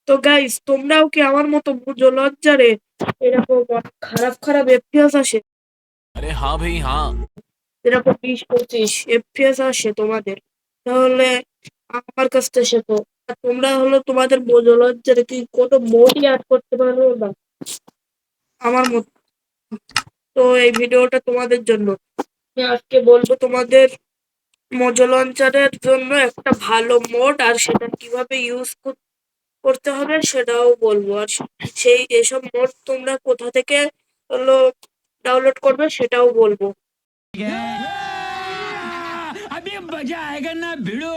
তো গাইস, তোমরাও কি আমার মতো বুঝো লজ্জারে এরকম অনেক খারাপ খারাপ এফপিএস আসে? अरे हाँ भाई हाँ। এরকম 20-25 এফপিএস আসে তোমাদের? তাহলে আমার কাছ থেকে শেখো। আর তোমরা হলো তোমাদের বুঝো লজ্জারে কি কোনো মোডই অ্যাড করতে পারো না আমার মতো। তো এই ভিডিওটা তোমাদের জন্য। আমি আজকে বলবো তোমাদের মোজো লঞ্চারের জন্য একটা ভালো মোড, আর সেটা কিভাবে ইউজ করতে হবে সেটাও বলবো। আর সেই এসব মোড তোমরা কোথা থেকে হলো ডাউনলোড করবে সেটাও বলবো। अभी मजा आएगा ना भिड़ो।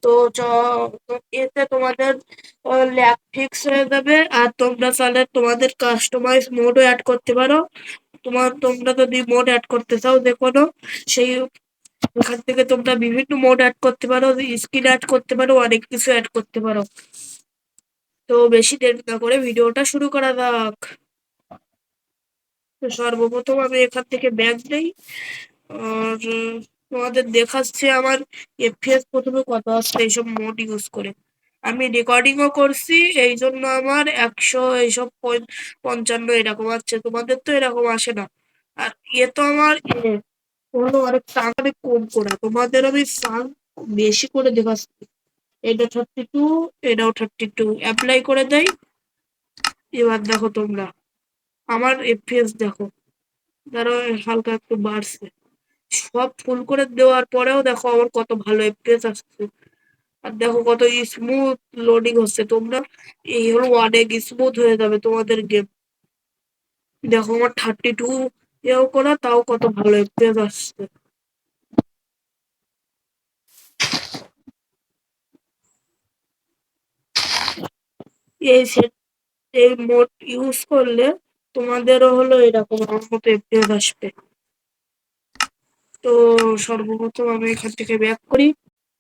তো তো এতে তোমাদের ল্যাগ ফিক্স হয়ে যাবে, আর তোমরা চাইলে তোমাদের কাস্টমাইজ মোডও অ্যাড করতে পারো। তোমরা যদি মোড অ্যাড করতে চাও যে কোনো, সেই এখান থেকে তোমরা বিভিন্ন মোড অ্যাড করতে পারো, স্কিন অ্যাড করতে পারো, অনেক কিছু অ্যাড করতে পারো। তো বেশি দেরি না করে ভিডিওটা শুরু করা যাক। তো সর্বপ্রথম আমি এখান থেকে ব্যাগ নেই, আর তোমাদের দেখাচ্ছি আমার এফপিএস প্রথমে কত আসছে এইসব মোড ইউজ করে। আমি রেকর্ডিংও করছি, এই জন্য আমার 100 এইসব 55 এরকম আসছে। তোমাদের তো এরকম আসে না। আর ইয়ে তো আমার হলো অনেক অনেক কম করে, তোমাদের আমি সাউন্ড বেশি করে দেখাচ্ছি। এটা 32, এটাও 32, অ্যাপ্লাই করে দেয়। এবার দেখো তোমরা আমার এফপিএস দেখো, ধরো হালকা একটু বাড়ছে। সব ফুল করে দেওয়ার পরেও দেখো আমার কত ভালো এফপিএস আসছে। আর দেখো কত স্মুথ লোডিং হচ্ছে। তোমরা এই হলো অনেক স্মুথ হয়ে যাবে তোমাদের গেম। দেখো আমার 32 এও করা, তাও কত ভালো এফপিএস আসছে। এই সেট এই মোড ইউজ করলে তোমাদেরও হলো এরকম আমার মতো এফপিএস আসবে। তো সর্বপ্রথম আমি এখান থেকে ব্যাক করি।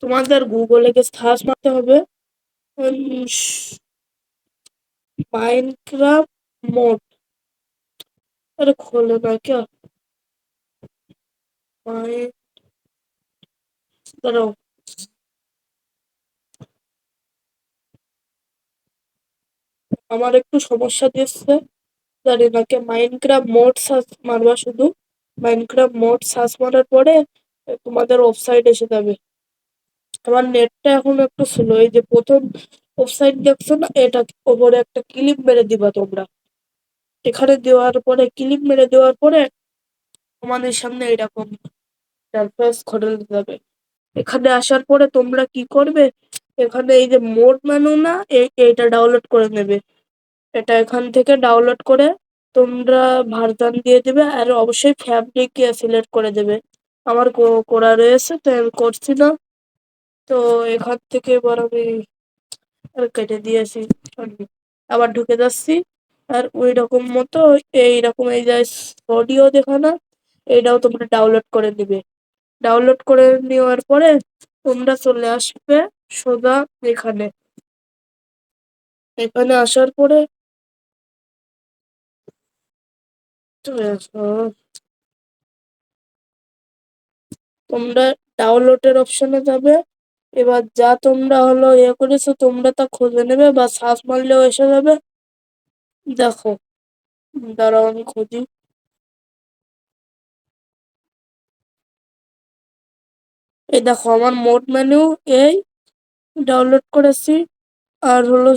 তোমাদের গুগলে গিয়ে সার্চ মারতে হবে মাইনক্রাফট মোড। अरे खोले ना क्या? माइन দাঁড়াও, আমার একটু সমস্যা দিচ্ছে। জানি না কে। মাইনক্রাফট মোড সার্চ মারবা শুধু। মাইনক্রাফট মোড সার্চ মারার পরে তোমাদের ওয়েবসাইট এসে যাবে। আমার নেটটা এখন একটু স্লো। এই যে প্রথম ওয়েবসাইট দেখছো না, এটা ওপরে একটা ক্লিক মেরে দিবা তোমরা। এখানে দেওয়ার পরে ক্লিক মেরে দেওয়ার পরে তোমাদের সামনে এরকম ইন্টারফেস খুলে যাবে। এখানে আসার পরে তোমরা কি করবে, এখানে এই যে মোড মেনু না, এইটা ডাউনলোড করে নেবে। এটা এখান থেকে ডাউনলোড করে তোমরা ভার্সন দিয়ে দেবে, আর অবশ্যই ফ্যাব্রিক সিলেক্ট করে দেবে। আমার করা রয়েছে, তো আমি করছি না। তো এখান থেকে এবার আমি কেটে দিয়েছি। sorry, আবার ঢুকে যাচ্ছি। আর ওই রকম মতো এইরকম এই যে অডিও দেখা না, এটাও তোমরা ডাউনলোড করে নিবে। ডাউনলোড করে নেওয়ার পরে তোমরা চলে আসবে সোজা এখানে। এখানে আসার পরে চলে আসো। তোমরা ডাউনলোডের অপশনে যাবে। এবার যা তোমরা হলো করেছো তোমরা তা খুঁজে নেবে, বা সার্চ মারলেও এসে যাবে। দেখো, দাঁড়াও আমি খুঁজি। এই দেখো আমার মোড মেনু এই ডাউনলোড করেছি। আর হলো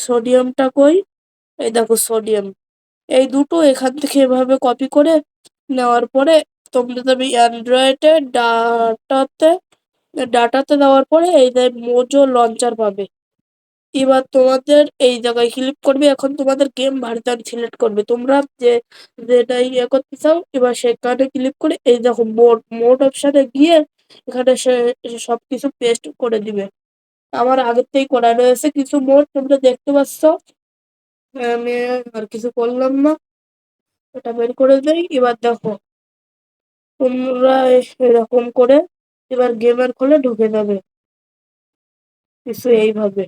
সোডিয়ামটা কই? এই দেখো সোডিয়াম। এই দুটো এখান থেকে এভাবে কপি করে নেওয়ার পরে তোমরা যাবে অ্যান্ড্রয়েডে ডাটাতে দেওয়ার পরে এই যে মোজো লঞ্চার পাবে। এবার তোমাদের এই জায়গায় ক্লিক করবে। এখন তোমাদের গেম ভার্সন সিলেক্ট করবে তোমরা, যে যেটা করতে চাও। এবার সেখানে ক্লিক করে এই দেখো মোড মোড অপশনে গিয়ে এখানে সে সবকিছু পেস্ট করে দিবে। আমার আগের থেকেই করা রয়েছে কিছু মোড, তোমরা দেখতে পাচ্ছ। আমি আর কিছু করলাম না, ওটা বের করে দেই। এবার দেখো তোমরা এরকম করে এবার গেমের খোলে ঢুকে যাবে কিছু এইভাবে।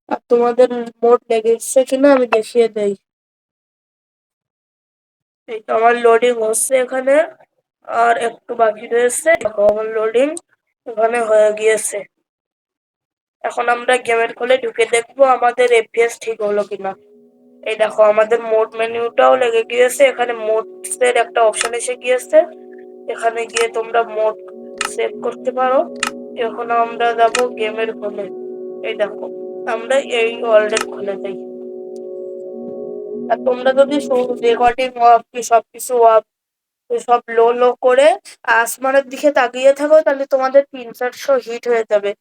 আর তোমাদের মোড লেগেছে কিনা আমি দেখিয়ে দেই। এই তো আমার লোডিং হচ্ছে এখানে, আর একটু বাকি রয়েছে। দেখো আমার লোডিং এখানে হয়ে গিয়েছে। এখন আমরা গেমের খোলে ঢুকে দেখবো আমাদের এফপিএস ঠিক হলো কিনা। এই দেখো আমাদের মোড মেনুটাও লেগে গিয়েছে, এখানে মোডস এর একটা অপশন এসে গিয়েছে, এখানে গিয়ে তোমরা মোড সেভ করতে পারো। এখন আমরা যাব গেমের খোলে। এই দেখো আমরা এই ওয়ার্ল্ডের খুলে যাই। আর তোমরা যদি রেকর্ডিং অফ কি সবকিছু অফ সব লো লো করে আসমানের দিকে তাকিয়ে থাকো, তাহলে তোমাদের 300-400 হিট হয়ে যাবে।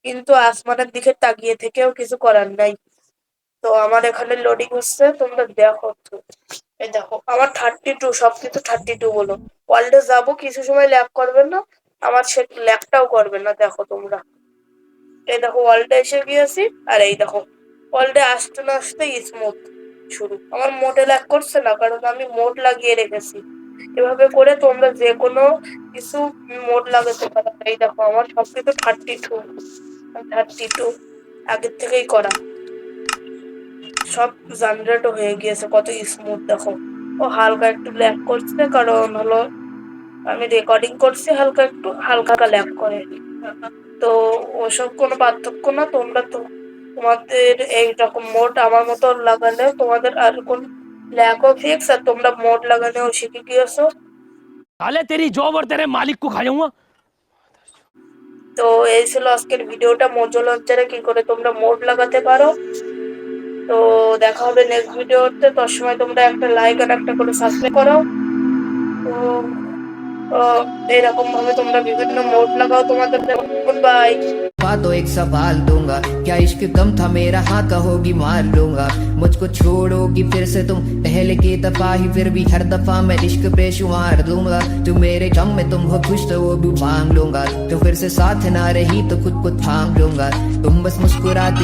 কিন্তু আসমানের দিকে তাকিয়ে থেকেও কিছু করার নাই। তো আমার এখানে লোডিং হচ্ছে, তোমরা দেখো তো। এই দেখো আমার 32, সবকিছু 32 বলো। ওয়ার্ল্ডে যাবো, কিছু সময় ল্যাগ করবে না, আমার সে ল্যাগটাও করবে না। দেখো তোমরা, এই দেখো ওয়ার্ল্ডে এসে গিয়েছি। আর এই দেখো ওয়ার্ল্ডে আসতে না আসতে স্মুথ শুরু। আমার মোডে ল্যাগ করছে না, কারণ আমি মোড লাগিয়ে রেখেছি। এভাবে করে তোমরা যে কোনো কিছু মোড লাগাতে পারো। এই দেখো আমার সবকিছু 32 আগের থেকেই করা, সব জেনারেট হয়ে গিয়েছে, কত স্মুথ দেখো। ও হালকা একটু ল্যাগ করছে, কারণ হলো আমি রেকর্ডিং করছি, হালকা একটু হালকা ল্যাগ করে। তো ওসব কোনো পার্থক্য না। তোমরা তো তোমাদের এইরকম মোড আমার মতো লাগালে তোমাদের আর কোন ল্যাগও ফিক্স, আর তোমরা মোড লাগানেও শিখে গিয়েছো। साले तेरी जॉब और तेरे मालिक को खा जाऊंगा। তো এই ছিল আজকের ভিডিওটা, মোজো লঞ্চারে কি করে তোমরা মোড লাগাতে পারো। তো দেখা হবে নেক্সট ভিডিওতে। তোর সময় তোমরা একটা লাইক আর একটা করে সাবস্ক্রাইব করো। তো এরকম ভাবে তোমরা বিভিন্ন মোড লাগাও তোমাদের। Good bye. तो एक सवाल दूंगा, क्या इश्क कम था मेरा, हाँ कहोगी मार लूंगा। मुझको छोड़ोगी फिर से तुम पहले की दफा ही, फिर भी हर दफा मैं इश्क बेशुमार दूंगा। तुम मेरे गम में तुम हो खुश तो वो भी मांग लूंगा। तो फिर से साथ ना रही तो खुद को थाम लूंगा। तुम बस मुस्कुराती